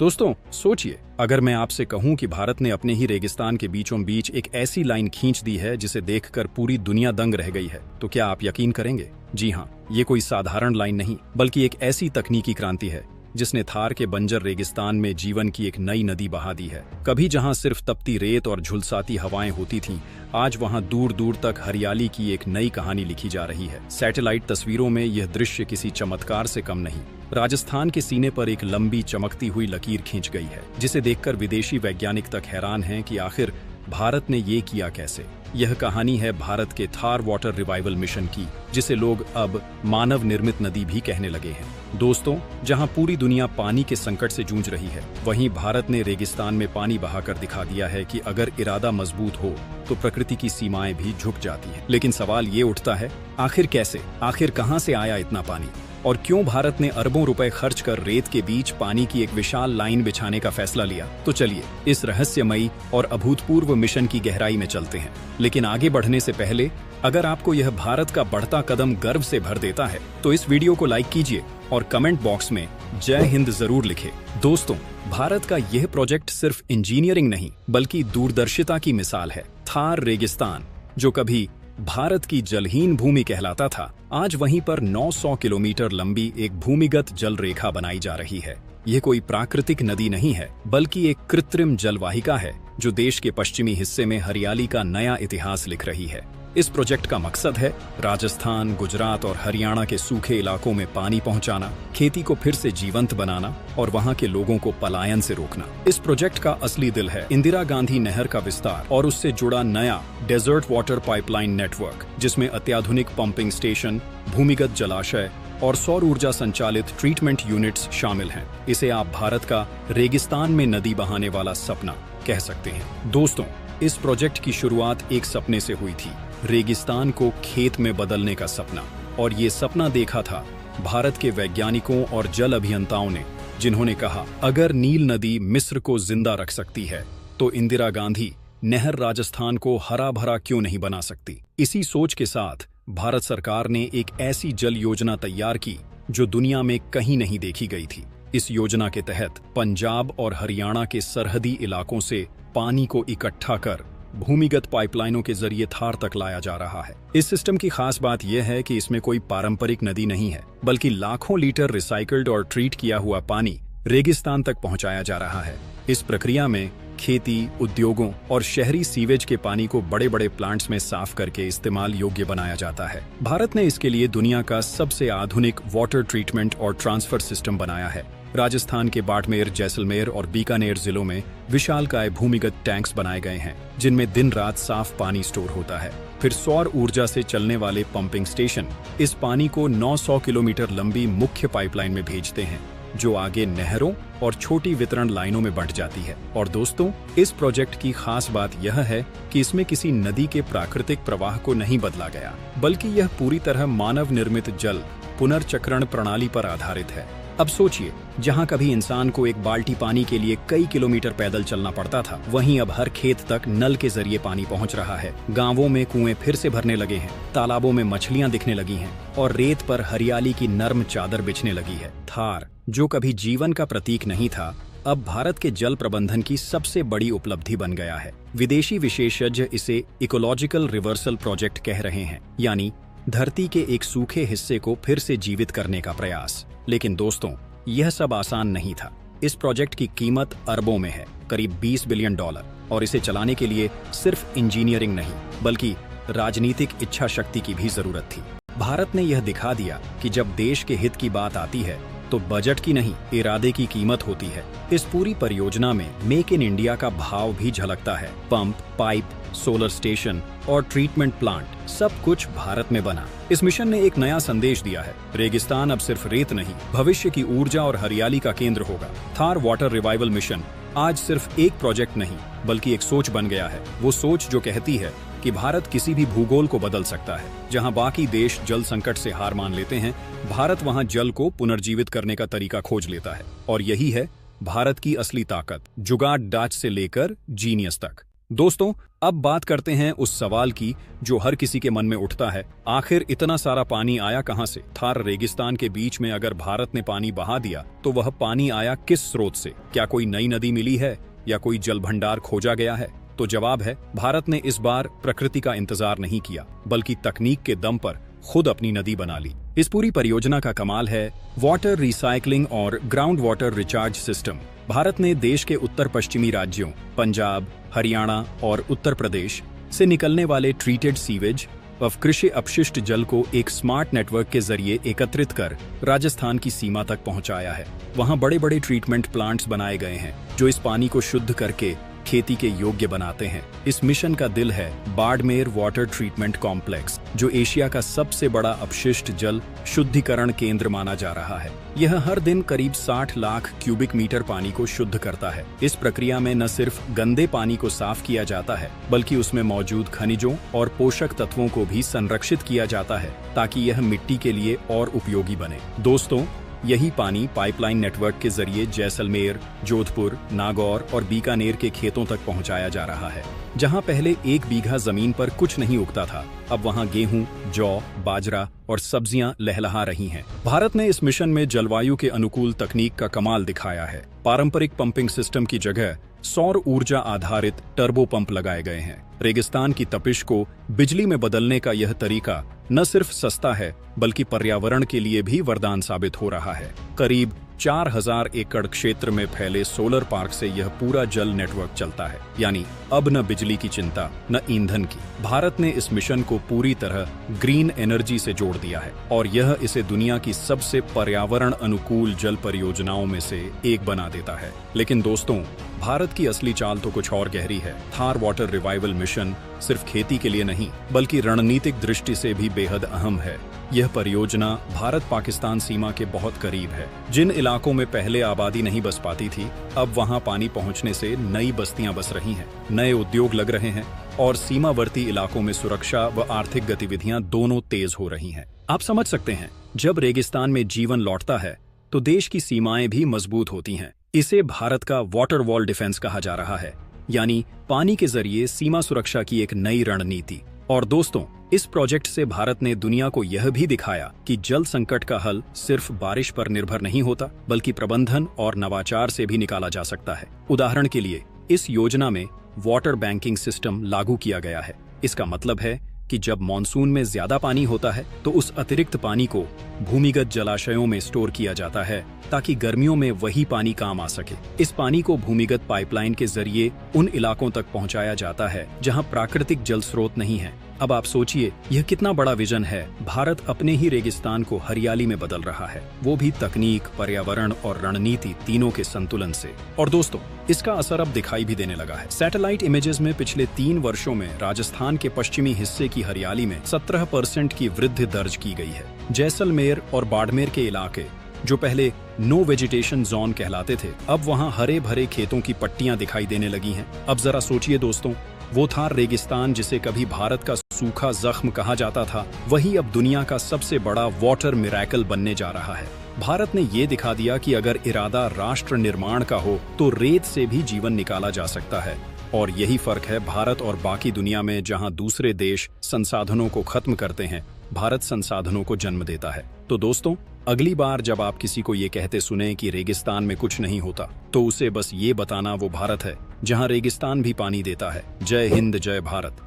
दोस्तों सोचिए, अगर मैं आपसे कहूं कि भारत ने अपने ही रेगिस्तान के बीचों बीच एक ऐसी लाइन खींच दी है जिसे देखकर पूरी दुनिया दंग रह गई है, तो क्या आप यकीन करेंगे? जी हाँ, ये कोई साधारण लाइन नहीं, बल्कि एक ऐसी तकनीकी क्रांति है जिसने थार के बंजर रेगिस्तान में जीवन की एक नई नदी बहा दी है। कभी जहां सिर्फ तपती रेत और झुलसाती हवाएं होती थीं, आज वहां दूर दूर तक हरियाली की एक नई कहानी लिखी जा रही है। सैटेलाइट तस्वीरों में यह दृश्य किसी चमत्कार से कम नहीं। राजस्थान के सीने पर एक लंबी चमकती हुई लकीर खींच गई है, जिसे देखकर विदेशी वैज्ञानिक तक हैरान हैं कि आखिर भारत ने ये किया कैसे। यह कहानी है भारत के थार वाटर रिवाइवल मिशन की, जिसे लोग अब मानव निर्मित नदी भी कहने लगे हैं। दोस्तों, जहां पूरी दुनिया पानी के संकट से जूझ रही है, वहीं भारत ने रेगिस्तान में पानी बहाकर दिखा दिया है कि अगर इरादा मजबूत हो तो प्रकृति की सीमाएं भी झुक जाती हैं। लेकिन सवाल ये उठता है, आखिर कैसे, आखिर कहां से आया इतना पानी, और क्यों भारत ने अरबों रुपए खर्च कर रेत के बीच पानी की एक विशाल लाइन बिछाने का फैसला लिया? तो चलिए इस रहस्यमयी और अभूतपूर्व मिशन की गहराई में चलते हैं। लेकिन आगे बढ़ने से पहले, अगर आपको यह भारत का बढ़ता कदम गर्व से भर देता है तो इस वीडियो को लाइक कीजिए और कमेंट बॉक्स में जय हिंद जरूर लिखें। दोस्तों, भारत का यह प्रोजेक्ट सिर्फ इंजीनियरिंग नहीं, बल्कि दूरदर्शिता की मिसाल है। थार रेगिस्तान, जो कभी भारत की जलहीन भूमि कहलाता था, आज वहीं पर 900 किलोमीटर लंबी एक भूमिगत जल रेखा बनाई जा रही है। यह कोई प्राकृतिक नदी नहीं है, बल्कि एक कृत्रिम जलवाहिका है जो देश के पश्चिमी हिस्से में हरियाली का नया इतिहास लिख रही है। इस प्रोजेक्ट का मकसद है राजस्थान, गुजरात और हरियाणा के सूखे इलाकों में पानी पहुंचाना, खेती को फिर से जीवंत बनाना और वहां के लोगों को पलायन से रोकना। इस प्रोजेक्ट का असली दिल है इंदिरा गांधी नहर का विस्तार और उससे जुड़ा नया डेजर्ट वाटर पाइपलाइन नेटवर्क, जिसमें अत्याधुनिक पंपिंग स्टेशन, भूमिगत जलाशय और सौर ऊर्जा संचालित ट्रीटमेंट यूनिट्स शामिल हैं। इसे आप भारत का रेगिस्तान में नदी बहाने वाला सपना कह सकते हैं। दोस्तों, इस प्रोजेक्ट की शुरुआत एक सपने से हुई थी, रेगिस्तान को खेत में बदलने का सपना। और ये सपना देखा था भारत के वैज्ञानिकों और जल अभियंताओं ने, जिन्होंने कहा, अगर नील नदी मिस्र को जिंदा रख सकती है तो इंदिरा गांधी नहर राजस्थान को हरा भरा क्यों नहीं बना सकती। इसी सोच के साथ भारत सरकार ने एक ऐसी जल योजना तैयार की जो दुनिया में कहीं नहीं देखी गई थी। इस योजना के तहत पंजाब और हरियाणा के सरहदी इलाकों से पानी को इकट्ठा कर भूमिगत पाइपलाइनों के जरिए थार तक लाया जा रहा है। इस सिस्टम की खास बात यह है कि इसमें कोई पारंपरिक नदी नहीं है, बल्कि लाखों लीटर रिसाइकल्ड और ट्रीट किया हुआ पानी रेगिस्तान तक पहुंचाया जा रहा है। इस प्रक्रिया में खेती, उद्योगों और शहरी सीवेज के पानी को बड़े बड़े प्लांट्स में साफ करके इस्तेमाल योग्य बनाया जाता है। भारत ने इसके लिए दुनिया का सबसे आधुनिक वाटर ट्रीटमेंट और ट्रांसफर सिस्टम बनाया है। राजस्थान के बाड़मेर, जैसलमेर और बीकानेर जिलों में विशालकाय भूमिगत टैंक्स बनाए गए हैं, जिनमें दिन रात साफ पानी स्टोर होता है। फिर सौर ऊर्जा से चलने वाले पंपिंग स्टेशन इस पानी को 900 किलोमीटर लंबी मुख्य पाइपलाइन में भेजते हैं, जो आगे नहरों और छोटी वितरण लाइनों में बंट जाती है। और दोस्तों, इस प्रोजेक्ट की खास बात यह है कि इसमें किसी नदी के प्राकृतिक प्रवाह को नहीं बदला गया, बल्कि यह पूरी तरह मानव निर्मित जल पुनर्चक्रण प्रणाली पर आधारित है। अब सोचिए, जहां कभी इंसान को एक बाल्टी पानी के लिए कई किलोमीटर पैदल चलना पड़ता था, वहीं अब हर खेत तक नल के जरिए पानी पहुंच रहा है। गांवों में कुएं फिर से भरने लगे हैं, तालाबों में मछलियां दिखने लगी हैं और रेत पर हरियाली की नर्म चादर बिछने लगी है। थार, जो कभी जीवन का प्रतीक नहीं था, अब भारत के जल प्रबंधन की सबसे बड़ी उपलब्धि बन गया है। विदेशी विशेषज्ञ इसे इकोलॉजिकल रिवर्सल प्रोजेक्ट कह रहे हैं, यानी धरती के एक सूखे हिस्से को फिर से जीवित करने का प्रयास। लेकिन दोस्तों, यह सब आसान नहीं था। इस प्रोजेक्ट की कीमत अरबों में है, करीब $20 बिलियन, और इसे चलाने के लिए सिर्फ इंजीनियरिंग नहीं, बल्कि राजनीतिक इच्छा शक्ति की भी जरूरत थी। भारत ने यह दिखा दिया कि जब देश के हित की बात आती है तो बजट की नहीं, इरादे की कीमत होती है। इस पूरी परियोजना में मेक इन इंडिया का भाव भी झलकता है। पंप, पाइप, सोलर स्टेशन और ट्रीटमेंट प्लांट, सब कुछ भारत में बना। इस मिशन ने एक नया संदेश दिया है, रेगिस्तान अब सिर्फ रेत नहीं, भविष्य की ऊर्जा और हरियाली का केंद्र होगा। थार वाटर रिवाइवल मिशन आज सिर्फ एक प्रोजेक्ट नहीं, बल्कि एक सोच बन गया है। वो सोच जो कहती है कि भारत किसी भी भूगोल को बदल सकता है। जहां बाकी देश जल संकट से हार मान लेते हैं, भारत वहां जल को पुनर्जीवित करने का तरीका खोज लेता है। और यही है भारत की असली ताकत, जुगाड़ डाच से लेकर जीनियस तक। दोस्तों, अब बात करते हैं उस सवाल की जो हर किसी के मन में उठता है, आखिर इतना सारा पानी आया कहां से? थार रेगिस्तान के बीच में अगर भारत ने पानी बहा दिया तो वह पानी आया किस स्रोत से? क्या कोई नई नदी मिली है या कोई जल भंडार खोजा गया है? तो जवाब है, भारत ने इस बार प्रकृति का इंतजार नहीं किया, बल्कि तकनीक के दम पर खुद अपनी नदी बना ली। इस पूरी परियोजना का कमाल है वाटर रिसाइकलिंग और ground water recharge system. Bharat ने देश के उत्तर पश्चिमी राज्यों पंजाब, हरियाणा और उत्तर प्रदेश से निकलने वाले ट्रीटेड सीवेज व कृषि अपशिष्ट जल को एक स्मार्ट नेटवर्क के जरिए एकत्रित कर राजस्थान की सीमा तक पहुंचाया है। वहां बड़े बड़े ट्रीटमेंट प्लांट्स बनाए गए हैं जो इस पानी को शुद्ध करके खेती के योग्य बनाते हैं। इस मिशन का दिल है बाड़मेर वाटर ट्रीटमेंट कॉम्प्लेक्स, जो एशिया का सबसे बड़ा अपशिष्ट जल शुद्धिकरण केंद्र माना जा रहा है। यह हर दिन करीब 60 लाख क्यूबिक मीटर पानी को शुद्ध करता है। इस प्रक्रिया में न सिर्फ गंदे पानी को साफ किया जाता है, बल्कि उसमें मौजूद खनिजों और पोषक तत्वों को भी संरक्षित किया जाता है ताकि यह मिट्टी के लिए और उपयोगी बने। दोस्तों, यही पानी पाइपलाइन नेटवर्क के जरिए जैसलमेर, जोधपुर, नागौर और बीकानेर के खेतों तक पहुंचाया जा रहा है। जहां पहले 1 बीघा जमीन पर कुछ नहीं उगता था, अब वहां गेहूं, जौ, बाजरा और सब्जियां लहलहा रही हैं। भारत ने इस मिशन में जलवायु के अनुकूल तकनीक का कमाल दिखाया है। पारंपरिक पंपिंग सिस्टम की जगह सौर ऊर्जा आधारित टर्बो पंप लगाए गए हैं। रेगिस्तान की तपिश को बिजली में बदलने का यह तरीका न सिर्फ सस्ता है, बल्कि पर्यावरण के लिए भी वरदान साबित हो रहा है। करीब 4000 एकड़ क्षेत्र में फैले सोलर पार्क से यह पूरा जल नेटवर्क चलता है, यानी अब न बिजली की चिंता, न ईंधन की। भारत ने इस मिशन को पूरी तरह ग्रीन एनर्जी से जोड़ दिया है और यह इसे दुनिया की सबसे पर्यावरण अनुकूल जल परियोजनाओं में से एक बना देता है। लेकिन दोस्तों, भारत की असली चाल तो कुछ और गहरी है। थार वाटर रिवाइवल मिशन सिर्फ खेती के लिए नहीं, बल्कि रणनीतिक दृष्टि से भी बेहद अहम है। यह परियोजना भारत पाकिस्तान सीमा के बहुत करीब है। जिन इलाकों में पहले आबादी नहीं बस पाती थी, अब वहां पानी पहुंचने से नई बस्तियां बस रही हैं, नए उद्योग लग रहे हैं और सीमावर्ती इलाकों में सुरक्षा व आर्थिक गतिविधियां दोनों तेज हो रही हैं। आप समझ सकते हैं, जब रेगिस्तान में जीवन लौटता है तो देश की सीमाएं भी मजबूत होती हैं। इसे भारत का वाटर वॉल डिफेंस कहा जा रहा है, यानी पानी के जरिए सीमा सुरक्षा की एक नई रणनीति। और दोस्तों, इस प्रोजेक्ट से भारत ने दुनिया को यह भी दिखाया कि जल संकट का हल सिर्फ बारिश पर निर्भर नहीं होता, बल्कि प्रबंधन और नवाचार से भी निकाला जा सकता है। उदाहरण के लिए, इस योजना में वाटर बैंकिंग सिस्टम लागू किया गया है। इसका मतलब है कि जब मॉनसून में ज्यादा पानी होता है तो उस अतिरिक्त पानी को भूमिगत जलाशयों में स्टोर किया जाता है ताकि गर्मियों में वही पानी काम आ सके। इस पानी को भूमिगत पाइपलाइन के जरिए उन इलाकों तक पहुंचाया जाता है जहां प्राकृतिक जल स्रोत नहीं है। अब आप सोचिए, यह कितना बड़ा विजन है। भारत अपने ही रेगिस्तान को हरियाली में बदल रहा है, वो भी तकनीक, पर्यावरण और रणनीति तीनों के संतुलन से। और दोस्तों, इसका असर अब दिखाई भी देने लगा है। सैटेलाइट इमेजेस में पिछले 3 वर्षों में राजस्थान के पश्चिमी हिस्से की हरियाली में 17% की वृद्धि दर्ज की गई है। जैसलमेर और बाड़मेर के इलाके, जो पहले नो वेजिटेशन जोन कहलाते थे, अब वहां हरे भरे खेतों की पट्टियां दिखाई देने लगी हैं। अब जरा सोचिए दोस्तों, वो थार रेगिस्तान जिसे कभी भारत का सूखा जख्म कहा जाता था, वही अब दुनिया का सबसे बड़ा वाटर मिरेकल बनने जा रहा है। भारत ने ये दिखा दिया कि अगर इरादा राष्ट्र निर्माण का हो तो रेत से भी जीवन निकाला जा सकता है। और यही फर्क है भारत और बाकी दुनिया में, जहां दूसरे देश संसाधनों को खत्म करते हैं, भारत संसाधनों को जन्म देता है। तो दोस्तों, अगली बार जब आप किसी को ये कहते सुने कि रेगिस्तान में कुछ नहीं होता, तो उसे बस ये बताना वो भारत है जहां रेगिस्तान भी पानी देता है। जय हिंद, जय भारत।